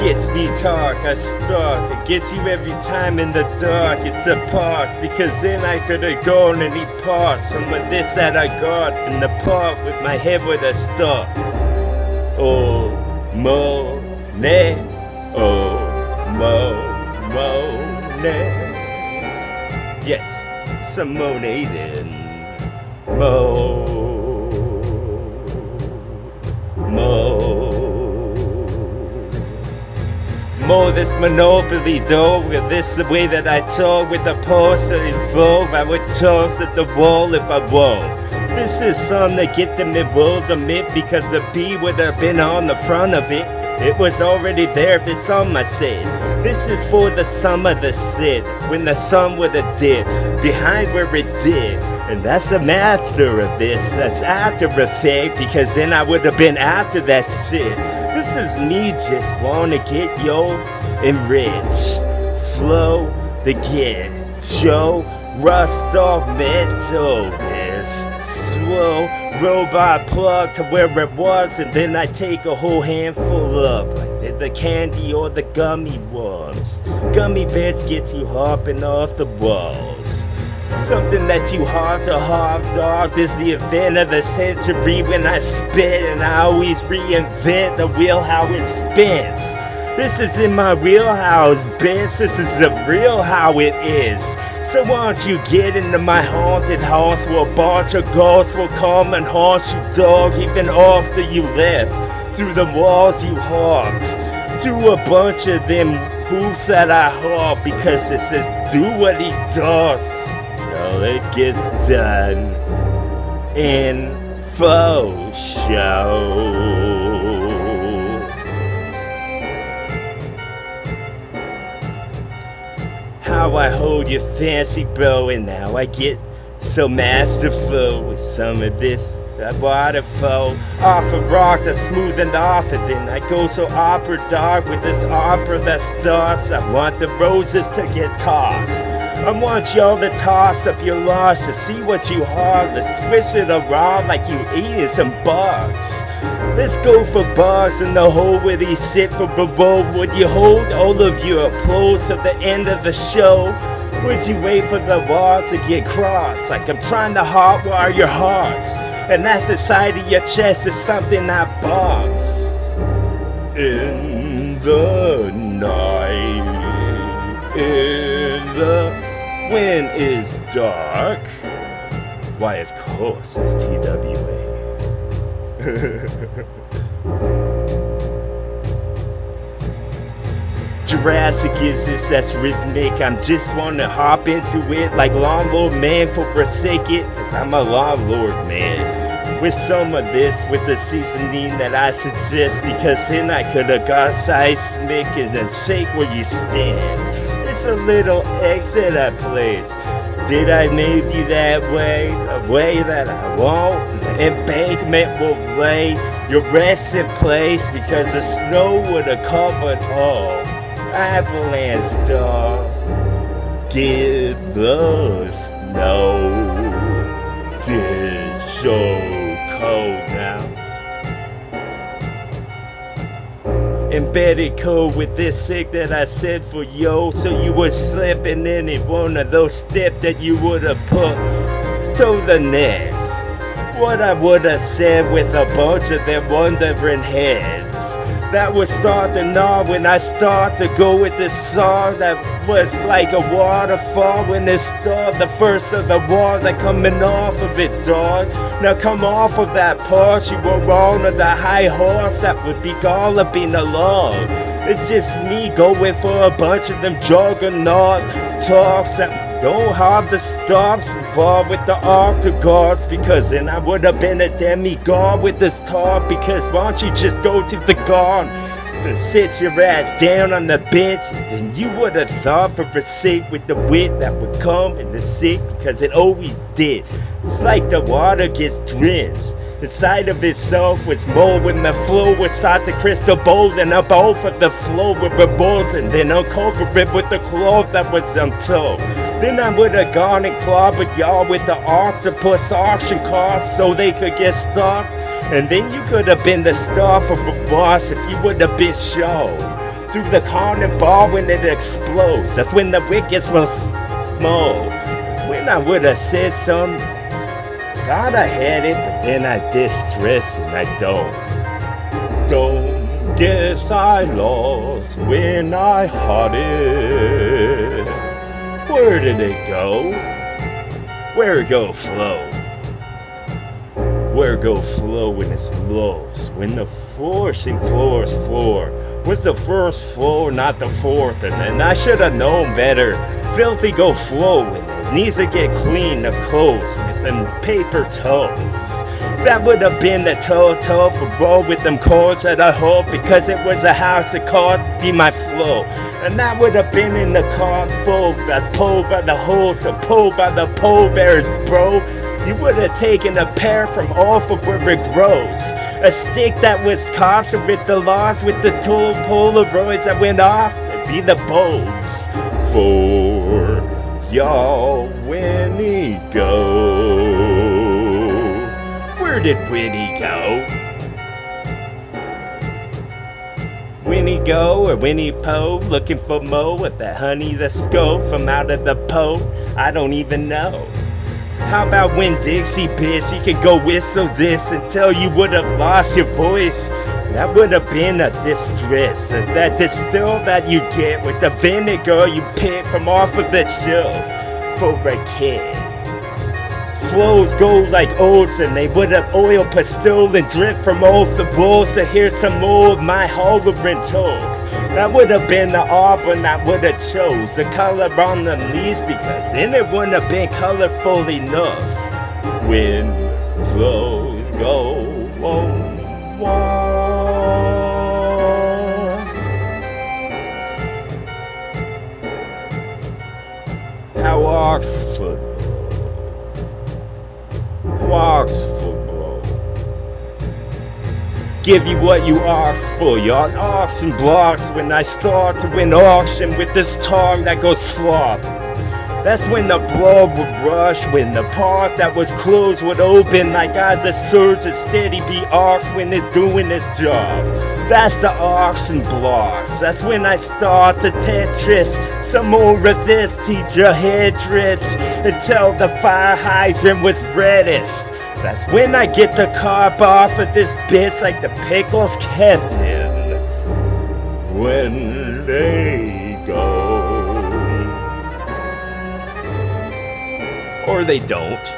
gets me talk, I stalk. It gets you every time in the dark. It's a pause, because then I could have gone any parts. Some of this that I got in the park with my head with a star. Oh, Monet. Oh, Monet. Yes, Simone then. Mo. More this monopoly though, with this the way that I talk with the pulse that involve. I would toss at the wall if I won't. This is something that get them in bewilderment, because the B would have been on the front of it. It was already there if it's something I said. This is for the summer the sit, when the sun would have dipped behind where it did. And that's the master of this, that's after effect, because then I would have been after that shit. This is me just wanna get yo enriched. Flow the get, show rust off mental. This slow robot plug to where it was, and then I take a whole handful up. Like did the candy or the gummy worms. Gummy bears get you hopping off the walls. Something that you hard to hard dog is the event of the century when I spit, and I always reinvent the wheel how it spins. This is in my wheelhouse, bitch. This is the real how it is. So why don't you get into my haunted house where a bunch of ghosts will come and haunt you, dog, even after you left. Through the walls you hopped, through a bunch of them hoops that I hop, because it says do what he does till it gets done. Info show. How I hold your fancy bow, and now I get so masterful with some of this waterfall. Off a rock that's smooth and off, and then I go so opera dog with this opera that starts. I want the roses to get tossed. I want y'all to toss up your loss to see what you hard. Let's switch it around like you eating some bugs. Let's go for bugs in the hole where they sit for below. Would you hold all of your applause to the end of the show? Would you wait for the walls to get crossed? Like I'm trying to hotwire your hearts, and that's the side of your chest is something that bombs. In the night, in the when is dark. Why, of course, it's TWA. Jurassic is this that's rhythmic. I'm just wanna hop into it like landlord man for a second, cause I'm a landlord man. With some of this, with the seasoning that I suggest, because then I could've got seismic and then shake where you stand. It's a little exit I place. Did I move you that way? The way that I want? The embankment will lay your rest in place, because the snow would have covered all. Avalanche dog, get the snow. Get so cold now. Embedded code with this sick that I said for yo, so you were slipping in it. One of those steps that you would have put to the next. What I would have said with a bunch of them wondering heads. That was starting on when I start to go with this song that was like a waterfall when it started, the first of the water coming off of it, dog. Now come off of that part, you were on the high horse that would be galloping along. It's just me going for a bunch of them juggernaut talks that don't have the stops involved with the octagons, because then I would have been a demigod with this talk. Because why don't you just go to the garden and sit your ass down on the bench, and then you would have thought for a seat with the wit that would come in the sick, because it always did. It's like the water gets drenched. Inside of itself was more when the flow would start to crystal bowl, and up off of the flow with the balls, and then uncover it with the cloth that was untold. Then I would have gone and clawed with y'all with the octopus auction cost so they could get stopped. And then you could have been the star for a boss if you would have been shown through the cannonball when it explodes. That's when the wick gets most small. That's when I would have said something. Thought I had it, but then I distressed and I don't guess I lost when I had it. Where did it go? Where it go flow? Where go flow when it's lost? When the forcing floor is floor. Was the first floor, not the fourth? And I should have known better. Filthy go flow with it. Needs to get clean of clothes with them paper toes. That would have been the toe for bro with them chords that I hope, because it was a house of cards be my flow. And that would have been in the car full that's pulled by the hose or pulled by the pole bears, bro. You would have taken a pear from off of where it grows. A stick that was cops with the lawns with the tool Polaroids that went off would be the bulbs. For y'all, Winnie go? Where did Winnie go? Winnie go or Winnie Po? Looking for Mo with that honey the scope from out of the Po? I don't even know. How about when Dixie Biss, he could go whistle this until you would have lost your voice? That would have been a distress. That distill that you get with the vinegar you pick from off of the shelf for a kid. Flows go like oats and they would have oil pastille and drip from off the walls to hear some more of my hollering talk. That would have been the Auburn that would have chose the color on the leaves, because then it wouldn't have been colorful enough. When flows go on. How Oxford football. Give you what you asked for. You're on auction blocks when I start to win auction with this tongue that goes flop. That's when the blood would rush, when the part that was closed would open like as a surge and steady be ox when it's doing its job. That's the auction blocks. That's when I start to Tetris some more of this, teach your head drips until the fire hydrant was reddest. That's when I get the carb off of this bitch like the pickles kept in. When they go. Or they don't.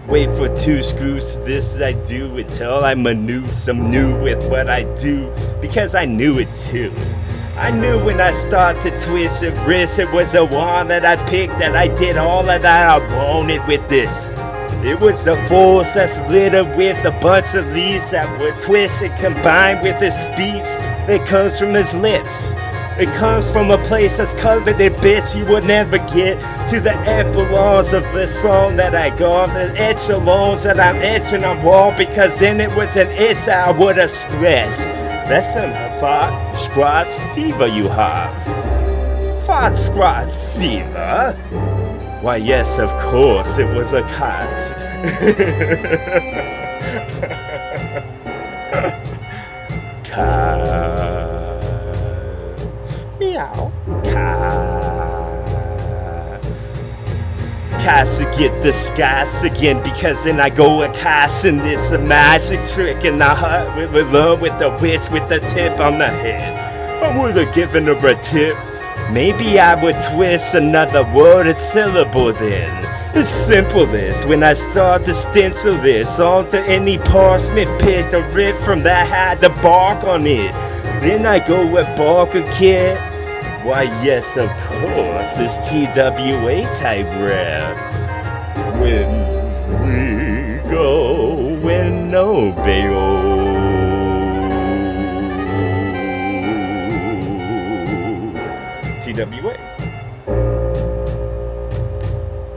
Wait for two screws to this I do until I maneuver some new with what I do, because I knew it too. I knew when I start to twist a wrist, it was the one that I picked, that I did all of that I wanted with this. It was the force that's littered with a bunch of leaves that were twisted combined with his speech that comes from his lips. It comes from a place that's covered in bits you would never get to the epilogues of the song that I got, the echelons that I'm etching on wall, because then it was an itch I would have scratched. That's some fart scratch fever you have. Fart scratch fever? Why yes, of course, it was a cat. Cat. Meow. Cat. Cast to get disguised again, because then I go and casting this a magic trick in the heart with love with the wish with the tip on the head. I would have given her a tip. Maybe I would twist another word and syllable then. As simple as when I start to stencil this onto any parchment picked or ripped from that had the bark on it. Then I go with Barker Kid. Why yes, of course, it's TWA type rap. When we go in no bail. TWA.